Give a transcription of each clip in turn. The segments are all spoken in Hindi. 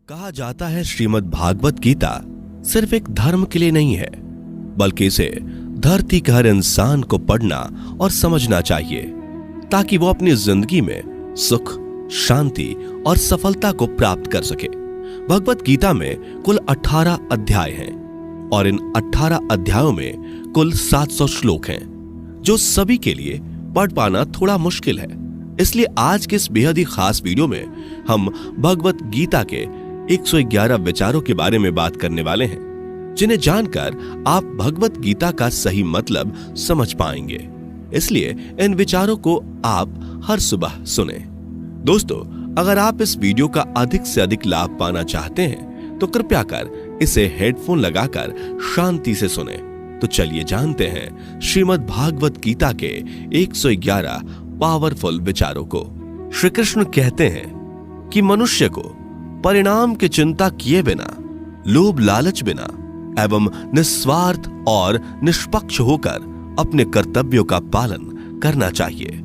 कहा जाता है श्रीमद् भागवत गीता सिर्फ एक धर्म के लिए नहीं है, बल्कि इसे धरती के हर इंसान को पढ़ना और समझना चाहिए ताकि वो अपनी जिंदगी में सुख, शांति और सफलता को प्राप्त कर सके। भगवत गीता में कुल 18 अध्याय हैं और इन 18 अध्यायों में कुल 700 श्लोक हैं, जो सभी के लिए पढ़ पाना थोड़ा मुश्किल है। इसलिए आज के इस बेहद ही खास वीडियो में हम भगवत गीता के 111 विचारों के बारे में बात करने वाले हैं, जिन्हें जानकर आप भगवत गीता का सही मतलब समझ पाएंगे। इसलिए इन विचारों को आप हर सुबह सुने। दोस्तों, अगर आप इस वीडियो का अधिक से अधिक लाभ पाना चाहते हैं तो कृपया कर इसे हेडफोन लगाकर शांति से सुने। तो चलिए जानते हैं श्रीमद् भागवत गीता के 111 पावरफुल विचारों को। श्री कृष्ण कहते हैं कि मनुष्य को परिणाम की चिंता किए बिना, लोभ लालच बिना एवं निस्वार्थ और निष्पक्ष होकर अपने कर्तव्यों का पालन करना चाहिए।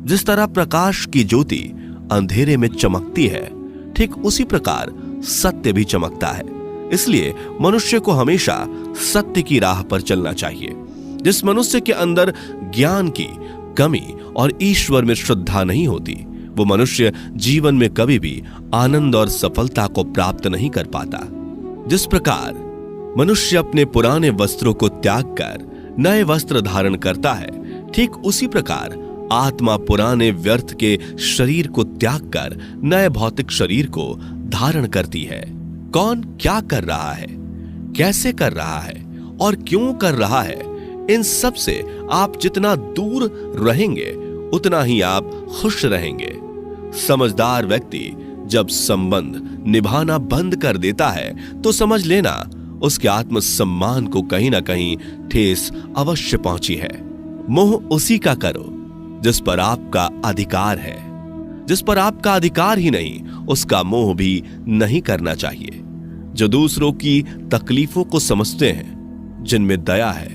जिस तरह प्रकाश की ज्योति अंधेरे में चमकती है, ठीक उसी प्रकार सत्य भी चमकता है। इसलिए मनुष्य को हमेशा सत्य की राह पर चलना चाहिए। जिस मनुष्य के अंदर ज्ञान की कमी और ईश्वर में श्रद्धा नहीं होती, वो मनुष्य जीवन में कभी भी आनंद और सफलता को प्राप्त नहीं कर पाता। जिस प्रकार मनुष्य अपने पुराने वस्त्रों को त्याग कर नए वस्त्र धारण करता है, ठीक उसी प्रकार आत्मा पुराने व्यर्थ के शरीर को त्याग कर नए भौतिक शरीर को धारण करती है। कौन क्या कर रहा है, कैसे कर रहा है और क्यों कर रहा है, इन सब से आप जितना दूर रहेंगे उतना ही आप खुश रहेंगे। समझदार व्यक्ति जब संबंध निभाना बंद कर देता है तो समझ लेना उसके आत्मसम्मान को कहीं ना कहीं ठेस अवश्य पहुंची है। मोह उसी का करो जिस पर आपका अधिकार है। जिस पर आपका अधिकार ही नहीं, उसका मोह भी नहीं करना चाहिए। जो दूसरों की तकलीफों को समझते हैं, जिनमें दया है,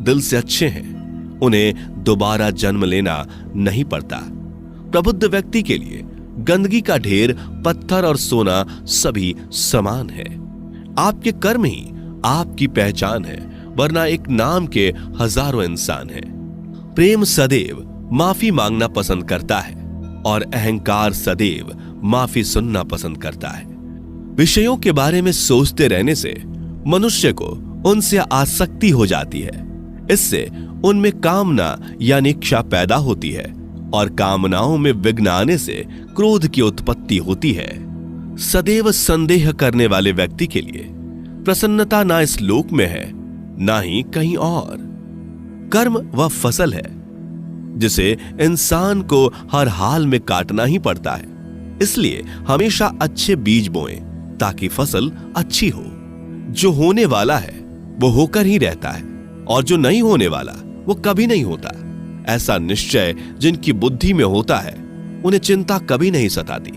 दिल से अच्छे हैं, उन्हें दोबारा जन्म लेना नहीं पड़ता। प्रबुद्ध व्यक्ति के लिए गंदगी का ढेर, पत्थर और सोना सभी समान है। आपके कर्म ही आपकी पहचान है, वरना एक नाम के हजारों इंसान हैं। प्रेम सदैव माफी मांगना पसंद करता है और अहंकार सदैव माफी सुनना पसंद करता है। विषयों के बारे में सोचते रहने से मनुष्य को उनसे आसक्ति हो जाती है। इससे उनमें कामना यानी इच्छा पैदा होती है और कामनाओं में विघ्न आने से क्रोध की उत्पत्ति होती है। सदैव संदेह करने वाले व्यक्ति के लिए प्रसन्नता ना इस लोक में है, ना ही कहीं और। कर्म वह फसल है जिसे इंसान को हर हाल में काटना ही पड़ता है। इसलिए हमेशा अच्छे बीज बोएं ताकि फसल अच्छी हो। जो होने वाला है वो होकर ही रहता है और जो नहीं होने वाला वो कभी नहीं होता। ऐसा निश्चय जिनकी बुद्धि में होता है, उन्हें चिंता कभी नहीं सताती।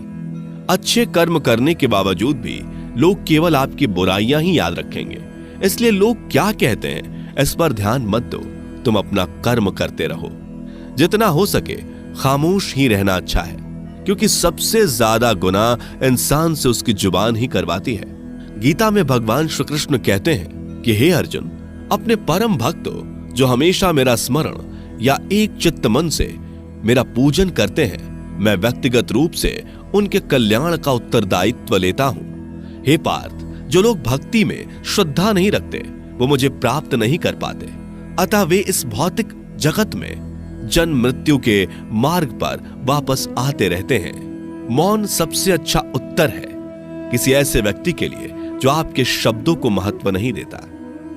अच्छे कर्म करने के बावजूद भी लोग केवल आपकी बुराइयां ही याद रखेंगे। इसलिए लोग क्या कहते हैं इस पर ध्यान मत दो, तुम अपना कर्म करते रहो। जितना हो सके खामोश ही रहना अच्छा है, क्योंकि सबसे ज्यादा गुनाह इंसान से उसकी जुबान ही करवाती है। गीता में भगवान श्री कृष्ण कहते हैं कि हे अर्जुन, अपने परम भक्तों जो हमेशा मेरा स्मरण या एक चित्त मन से मेरा पूजन करते हैं, मैं व्यक्तिगत रूप से उनके कल्याण का उत्तरदायित्व लेता हूं। हे पार्थ, जो लोग भक्ति में श्रद्धा नहीं रखते वो मुझे प्राप्त नहीं कर पाते। अतः वे इस भौतिक जगत में जन्म मृत्यु के मार्ग पर वापस आते रहते हैं। मौन सबसे अच्छा उत्तर है किसी ऐसे व्यक्ति के लिए जो आपके शब्दों को महत्व नहीं देता।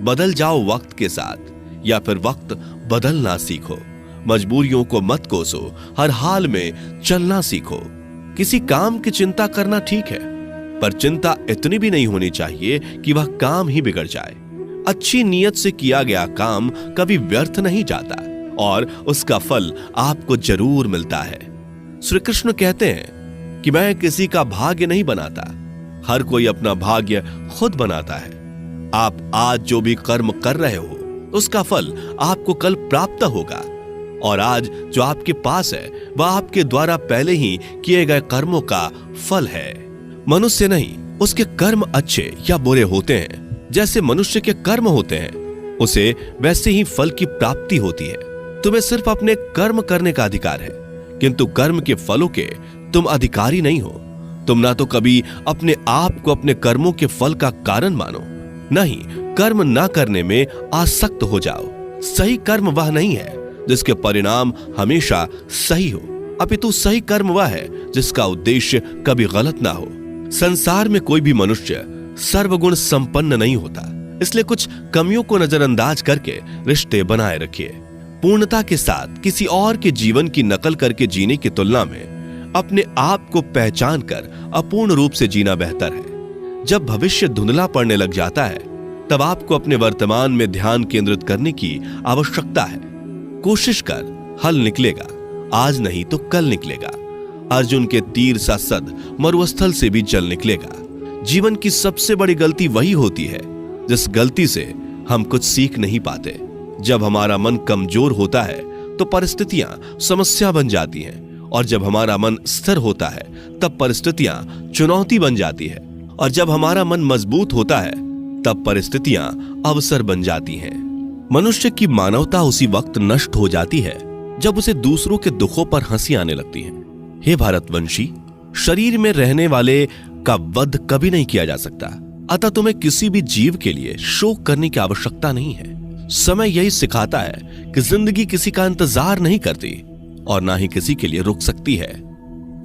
बदल जाओ वक्त के साथ, या फिर वक्त बदलना सीखो। मजबूरियों को मत कोसो, हर हाल में चलना सीखो। किसी काम की चिंता करना ठीक है, पर चिंता इतनी भी नहीं होनी चाहिए कि वह काम ही बिगड़ जाए। अच्छी नीयत से किया गया काम कभी व्यर्थ नहीं जाता और उसका फल आपको जरूर मिलता है। श्री कृष्ण कहते हैं कि मैं किसी का भाग्य नहीं बनाता, हर कोई अपना भाग्य खुद बनाता है। आप आज जो भी कर्म कर रहे हो उसका फल आपको कल प्राप्त होगा, और आज जो आपके पास है वह आपके द्वारा पहले ही किए गए कर्मों का फल है। मनुष्य नहीं उसके कर्म अच्छे या बुरे होते हैं, जैसे मनुष्य के कर्म होते हैं, उसे वैसे ही फल की प्राप्ति होती है। तुम्हें सिर्फ अपने कर्म करने का अधिकार है, किंतु कर्म के फलों के तुम अधिकारी नहीं हो। तुम ना तो कभी अपने आप को अपने कर्मों के फल का कारण मानो, न ही कर्म ना करने में आसक्त हो जाओ। सही कर्म वह नहीं है जिसके परिणाम हमेशा सही हो, अपितु सही कर्म वह है जिसका उद्देश्य कभी गलत ना हो। संसार में कोई भी मनुष्य सर्वगुण संपन्न नहीं होता, इसलिए कुछ कमियों को नजरअंदाज करके रिश्ते बनाए रखिए। पूर्णता के साथ किसी और के जीवन की नकल करके जीने की तुलना में अपने आप को पहचान कर अपूर्ण रूप से जीना बेहतर है। जब भविष्य धुंधला पड़ने लग जाता है, तब आपको अपने वर्तमान में ध्यान केंद्रित करने की आवश्यकता है। कोशिश कर, हल निकलेगा, आज नहीं तो कल निकलेगा। अर्जुन के तीर सा सद मरुस्थल से भी जल निकलेगा। जीवन की सबसे बड़ी गलती वही होती है जिस गलती से हम कुछ सीख नहीं पाते। जब हमारा मन कमजोर होता है तो परिस्थितियां समस्या बन जाती हैं, और जब हमारा मन स्थिर होता है तब परिस्थितियां चुनौती बन जाती है, और जब हमारा मन मजबूत होता है तब परिस्थितियां अवसर बन जाती हैं। मनुष्य की मानवता उसी वक्त नष्ट हो जाती है जब उसे दूसरों के दुखों पर हंसी आने लगती है। हे भारतवंशी, शरीर में रहने वाले का वध कभी नहीं किया जा सकता, अतः तुम्हें किसी भी जीव के लिए शोक करने की आवश्यकता नहीं है। समय यही सिखाता है कि जिंदगी किसी का इंतजार नहीं करती और ना ही किसी के लिए रुक सकती है।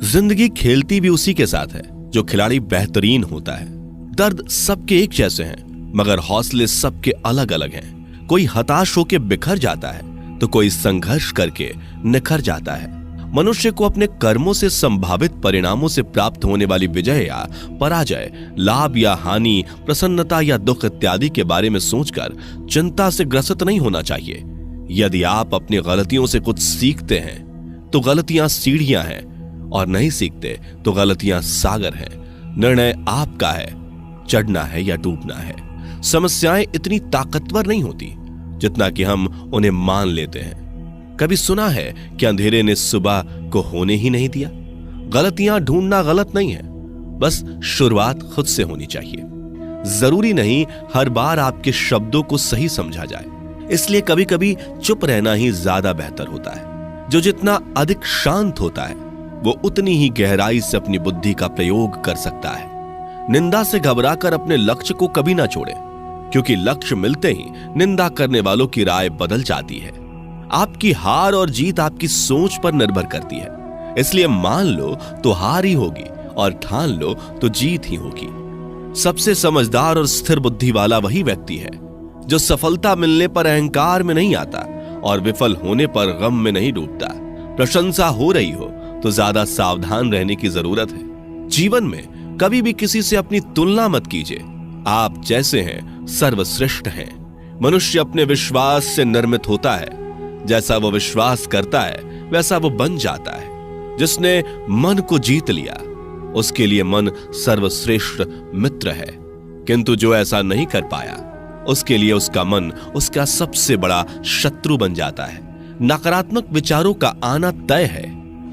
जिंदगी खेलती भी उसी के साथ है जो खिलाड़ी बेहतरीन होता है। दर्द सबके एक जैसे हैं, मगर हौसले सबके अलग अलग हैं। कोई हताश होकर बिखर जाता है तो कोई संघर्ष करके निखर जाता है। मनुष्य को अपने कर्मों से संभावित परिणामों से प्राप्त होने वाली विजय या पराजय, लाभ या हानि, प्रसन्नता या दुख इत्यादि के बारे में सोचकर चिंता से ग्रसित नहीं होना चाहिए। यदि आप अपनी गलतियों से कुछ सीखते हैं तो गलतियां सीढ़ियां हैं, और नहीं सीखते तो गलतियां सागर हैं। निर्णय आपका है, चढ़ना है या डूबना है। समस्याएं इतनी ताकतवर नहीं होती जितना कि हम उन्हें मान लेते हैं। कभी सुना है कि अंधेरे ने सुबह को होने ही नहीं दिया? गलतियां ढूंढना गलत नहीं है, बस शुरुआत खुद से होनी चाहिए। जरूरी नहीं हर बार आपके शब्दों को सही समझा जाए, इसलिए कभी कभी चुप रहना ही ज्यादा बेहतर होता है। जो जितना अधिक शांत होता है वो उतनी ही गहराई से अपनी बुद्धि का प्रयोग कर सकता है। निंदा से घबराकर अपने लक्ष्य को कभी ना छोड़े, क्योंकि लक्ष्य मिलते ही निंदा करने वालों की राय बदल जाती है। आपकी हार और जीत आपकी सोच पर निर्भर करती है, इसलिए मान लो तो हार ही होगी और ठान लो तो जीत ही होगी। सबसे समझदार और स्थिर बुद्धि वाला वही व्यक्ति है जो सफलता मिलने पर अहंकार में नहीं आता और विफल होने पर गम में नहीं डूबता। प्रशंसा हो रही हो तो ज्यादा सावधान रहने की जरूरत है। जीवन में कभी भी किसी से अपनी तुलना मत कीजिए। आप जैसे हैं सर्वश्रेष्ठ हैं। मनुष्य अपने विश्वास से निर्मित होता है। जैसा वो विश्वास करता है वैसा वो बन जाता है। जिसने मन को जीत लिया उसके लिए मन सर्वश्रेष्ठ मित्र है, किंतु जो ऐसा नहीं कर पाया उसके लिए उसका मन उसका सबसे बड़ा शत्रु बन जाता है। नकारात्मक विचारों का आना तय है,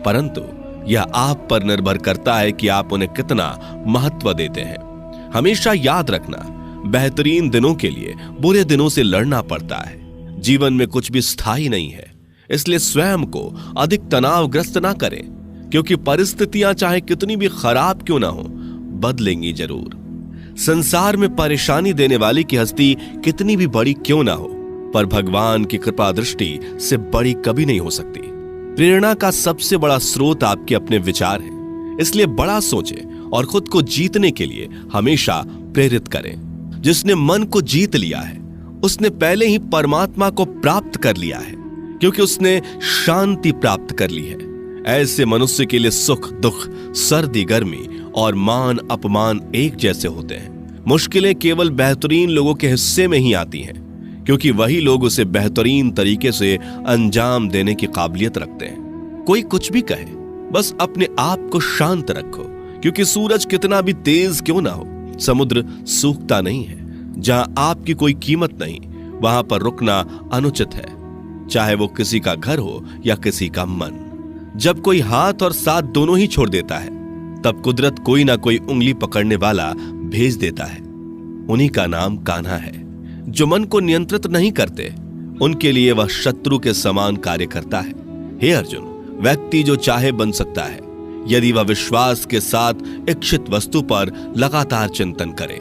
परंतु यह आप पर निर्भर करता है कि आप उन्हें कितना महत्व देते हैं। हमेशा याद रखना, बेहतरीन दिनों के लिए बुरे दिनों से लड़ना पड़ता है। जीवन में कुछ भी स्थायी नहीं है, इसलिए स्वयं को अधिक तनावग्रस्त ना करें, क्योंकि परिस्थितियां चाहे कितनी भी खराब क्यों ना हो, बदलेंगी जरूर। संसार में परेशानी देने वाली की हस्ती कितनी भी बड़ी क्यों ना हो, पर भगवान की कृपा दृष्टि से बड़ी कभी नहीं हो सकती। प्रेरणा का सबसे बड़ा स्रोत आपके अपने विचार हैं, इसलिए बड़ा सोचें और खुद को जीतने के लिए हमेशा प्रेरित करें। जिसने मन को जीत लिया है उसने पहले ही परमात्मा को प्राप्त कर लिया है, क्योंकि उसने शांति प्राप्त कर ली है। ऐसे मनुष्य के लिए सुख दुख, सर्दी गर्मी और मान अपमान एक जैसे होते हैं। मुश्किलें केवल बेहतरीन लोगों के हिस्से में ही आती हैं, क्योंकि वही लोग उसे बेहतरीन तरीके से अंजाम देने की काबिलियत रखते हैं। कोई कुछ भी कहे, बस अपने आप को शांत रखो, क्योंकि सूरज कितना भी तेज क्यों ना हो, समुद्र सूखता नहीं है। जहां आपकी कोई कीमत नहीं, वहां पर रुकना अनुचित है, चाहे वो किसी का घर हो या किसी का मन। जब कोई हाथ और साथ दोनों ही छोड़ देता है तब कुदरत कोई ना कोई उंगली पकड़ने वाला भेज देता है। उन्हीं का नाम कान्हा है। जो मन को नियंत्रित नहीं करते, उनके लिए वह शत्रु के समान कार्य करता है। हे अर्जुन, व्यक्ति जो चाहे बन सकता है यदि वह विश्वास के साथ इच्छित वस्तु पर लगातार चिंतन करे।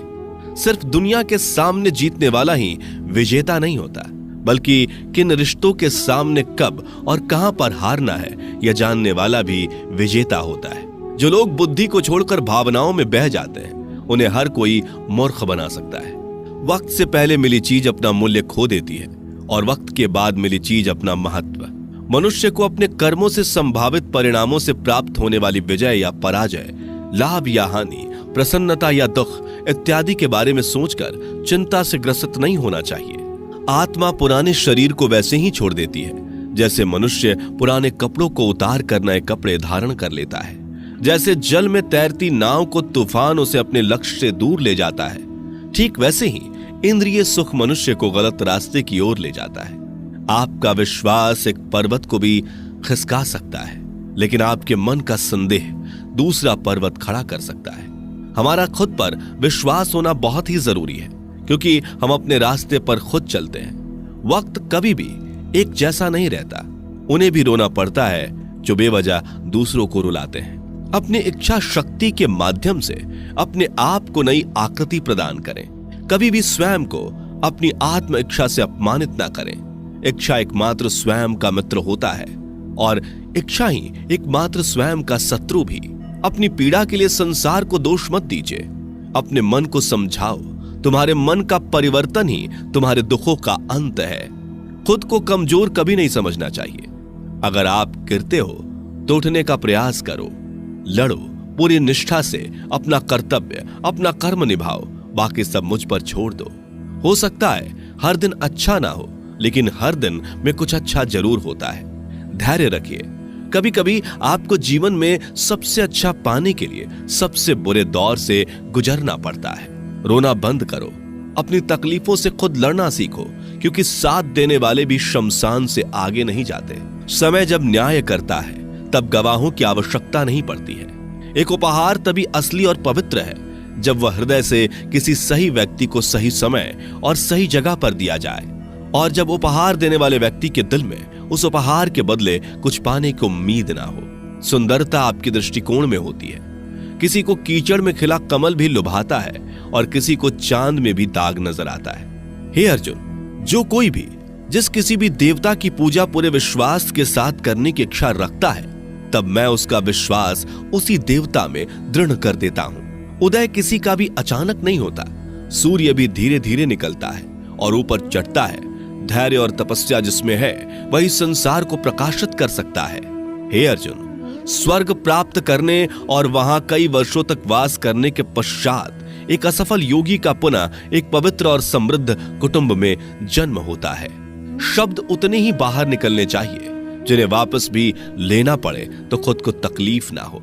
सिर्फ दुनिया के सामने जीतने वाला ही विजेता नहीं होता, बल्कि किन रिश्तों के सामने कब और कहां पर हारना है यह जानने वाला भी विजेता होता है। जो लोग बुद्धि को छोड़कर भावनाओं में बह जाते हैं, उन्हें हर कोई मूर्ख बना सकता है। वक्त से पहले मिली चीज अपना मूल्य खो देती है और वक्त के बाद मिली चीज अपना महत्व। मनुष्य को अपने कर्मों से संभावित परिणामों से प्राप्त होने वाली विजय या पराजय, लाभ या हानि, प्रसन्नता या दुख इत्यादि के बारे में सोचकर चिंता से ग्रसित नहीं होना चाहिए। आत्मा पुराने शरीर को वैसे ही छोड़ देती है जैसे मनुष्य पुराने कपड़ों को उतार कर नए कपड़े धारण कर लेता है। जैसे जल में तैरती नाव को तूफान उसे अपने लक्ष्य से दूर ले जाता है, ठीक वैसे ही इंद्रिय सुख मनुष्य को गलत रास्ते की ओर ले जाता है। आपका विश्वास एक पर्वत को भी खिसका सकता है, लेकिन आपके मन का संदेह दूसरा पर्वत खड़ा कर सकता है। हमारा खुद पर विश्वास होना बहुत ही जरूरी है, क्योंकि हम अपने रास्ते पर खुद चलते हैं। वक्त कभी भी एक जैसा नहीं रहता। उन्हें भी रोना पड़ता है जो बेवजह दूसरों को रुलाते हैं। अपनी इच्छा शक्ति के माध्यम से अपने आप को नई आकृति प्रदान करें। कभी भी स्वयं को अपनी आत्म इच्छा से अपमानित ना करें। इच्छा एकमात्र स्वयं का मित्र होता है और इच्छा ही एकमात्र स्वयं का शत्रु भी। अपनी पीड़ा के लिए संसार को दोष मत दीजिए। अपने मन को समझाओ, तुम्हारे मन का परिवर्तन ही तुम्हारे दुखों का अंत है। खुद को कमजोर कभी नहीं समझना चाहिए। अगर आप गिरते हो तो उठने का प्रयास करो, लड़ो, पूरी निष्ठा से अपना कर्तव्य, अपना कर्म निभाओ, बाकी सब मुझ पर छोड़ दो। हो सकता है हर दिन अच्छा ना हो, लेकिन हर दिन में कुछ अच्छा जरूर होता है। धैर्य रखिए। कभी कभी आपको जीवन में सबसे अच्छा पाने के लिए सबसे बुरे दौर से गुजरना पड़ता है। रोना बंद करो, अपनी तकलीफों से खुद लड़ना सीखो, क्योंकि साथ देने वाले भी शमशान से आगे नहीं जाते। समय जब न्याय करता है तब गवाहों की आवश्यकता नहीं पड़ती है। एक उपहार तभी असली और पवित्र है जब वह हृदय से किसी सही व्यक्ति को सही समय और सही जगह पर दिया जाए, और जब उपहार देने वाले व्यक्ति के दिल में उस उपहार के बदले कुछ पाने की उम्मीद ना हो। सुंदरता आपके दृष्टिकोण में होती है। किसी को कीचड़ में खिला कमल भी लुभाता है और किसी को चांद में भी दाग नजर आता है। हे अर्जुन, जो कोई भी जिस किसी भी देवता की पूजा पूरे विश्वास के साथ करने की इच्छा रखता है, तब मैं उसका विश्वास उसी देवता में दृढ़ कर देता हूं। उदय किसी का भी अचानक नहीं होता। सूर्य भी धीरे धीरे निकलता है और ऊपर चढ़ता है। धैर्य और तपस्या जिसमें है वही संसार को प्रकाशित कर सकता है। हे अर्जुन, स्वर्ग प्राप्त करने और वहां कई वर्षों तक वास करने के पश्चात एक असफल योगी का पुनः एक पवित्र और समृद्ध कुटुंब में जन्म होता है। शब्द उतने ही बाहर निकलने चाहिए जिन्हें वापस भी लेना पड़े तो खुद को तकलीफ ना हो।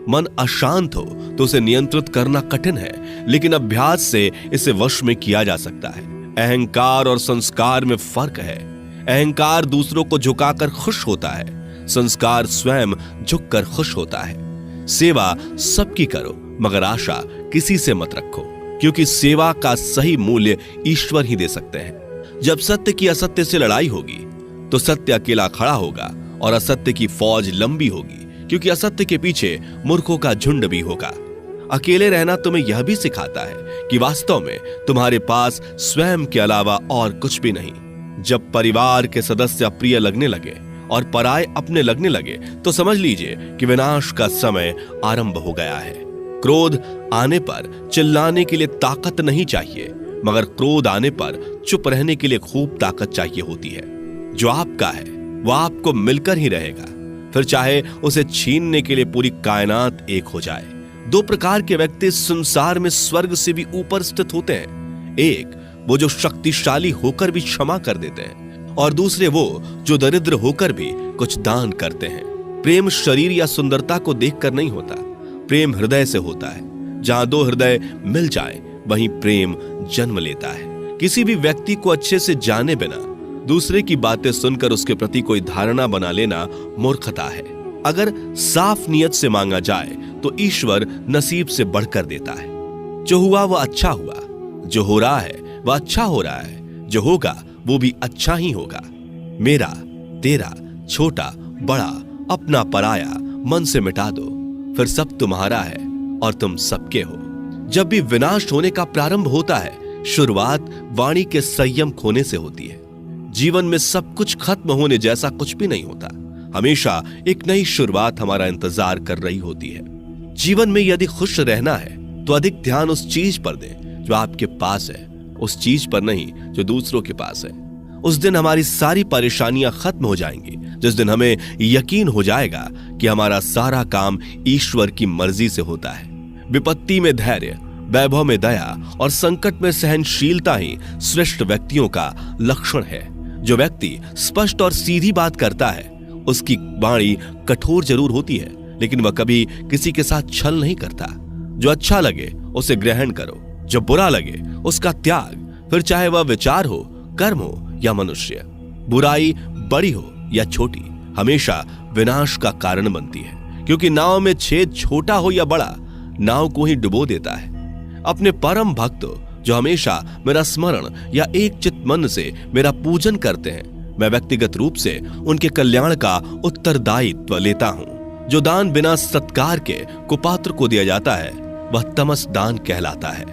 मन अशांत हो तो उसे नियंत्रित करना कठिन है, लेकिन अभ्यास से इसे वश में किया जा सकता है। अहंकार और संस्कार में फर्क है। अहंकार दूसरों को झुकाकर खुश होता है, संस्कार स्वयं झुककर खुश होता है। सेवा सबकी करो, मगर आशा किसी से मत रखो, क्योंकि सेवा का सही मूल्य ईश्वर ही दे सकते हैं। जब सत्य की असत्य से लड़ाई होगी तो सत्य अकेला खड़ा होगा और असत्य की फौज लंबी होगी, क्योंकि असत्य के पीछे मूर्खों का झुंड भी होगा। अकेले रहना तुम्हें यह भी सिखाता है कि वास्तव में तुम्हारे पास स्वयं के अलावा और कुछ भी नहीं। जब परिवार के सदस्य अप्रिय लगने लगे और पराये अपने लगने लगे तो समझ लीजिए कि विनाश का समय आरंभ हो गया है। क्रोध आने पर चिल्लाने के लिए ताकत नहीं चाहिए, मगर क्रोध आने पर चुप रहने के लिए खूब ताकत चाहिए होती है। जो आपका है वह आपको मिलकर ही रहेगा, फिर चाहे उसे छीनने के लिए पूरी कायनात एक हो जाए। दो प्रकार के व्यक्ति संसार में स्वर्ग से भी ऊपर स्थित होते हैं। एक वो जो शक्तिशाली होकर भी क्षमा कर देते हैं, और दूसरे वो जो दरिद्र होकर भी कुछ दान करते हैं। प्रेम शरीर या सुंदरता को देखकर नहीं होता, प्रेम हृदय से होता है। जहां दो हृदय मिल जाएं, वहीं प्रेम जन्म लेता है। किसी भी व्यक्ति को अच्छे से जाने बिना दूसरे की बातें सुनकर उसके प्रति कोई धारणा बना लेना मूर्खता है। अगर साफ नियत से मांगा जाए तो ईश्वर नसीब से बढ़कर देता है। जो हुआ वह अच्छा हुआ, जो हो रहा है वह अच्छा हो रहा है, जो होगा वो भी अच्छा ही होगा। मेरा, तेरा, छोटा, बड़ा, अपना, पराया मन से मिटा दो, फिर सब तुम्हारा है और तुम सबके हो। जब भी विनाश होने का प्रारंभ होता है, शुरुआत वाणी के संयम खोने से होती है। जीवन में सब कुछ खत्म होने जैसा कुछ भी नहीं होता। हमेशा एक नई शुरुआत हमारा इंतजार कर रही होती है। जीवन में यदि खुश रहना है तो अधिक ध्यान उस चीज पर दें जो आपके पास है, उस चीज पर नहीं जो दूसरों के पास है। उस दिन हमारी सारी परेशानियां खत्म हो जाएंगी, जिस दिन हमें यकीन हो जाएगा कि हमारा सारा काम ईश्वर की मर्जी से होता है। विपत्ति में धैर्य, वैभव में दया और संकट में सहनशीलता ही श्रेष्ठ व्यक्तियों का लक्षण है। जो व्यक्ति स्पष्ट और सीधी बात करता है, उसकी वाणी कठोर जरूर होती है, लेकिन वह कभी किसी के साथ छल नहीं करता। जो अच्छा लगे उसे ग्रहण करो, जो बुरा लगे उसका त्याग, फिर चाहे वह विचार हो, कर्म हो या मनुष्य। बुराई बड़ी हो या छोटी हमेशा विनाश का कारण बनती है, क्योंकि नाव में छेद छोटा हो या बड़ा, नाव को ही डुबो देता है। अपने परम भक्तों जो हमेशा मेरा स्मरण या एक चित मन से मेरा पूजन करते हैं, मैं व्यक्तिगत रूप से उनके कल्याण का उत्तरदायित्व लेता हूं। जो दान बिना सत्कार के कुपात्र को दिया जाता है वह तमस दान कहलाता है।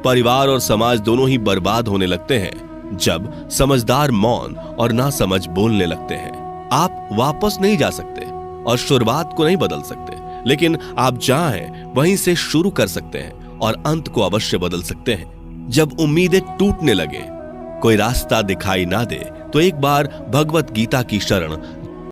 परिवार और समाज दोनों ही बर्बाद होने लगते हैं जब समझदार मौन और नासमझ बोलने लगते हैं। आप वापस नहीं जा सकते और शुरुआत को नहीं बदल सकते, लेकिन आप जहां हैं वहीं से शुरू कर सकते हैं और अंत को अवश्य बदल सकते हैं। जब उम्मीदें टूटने लगे, कोई रास्ता दिखाई ना दे, तो एक बार भगवत गीता की शरण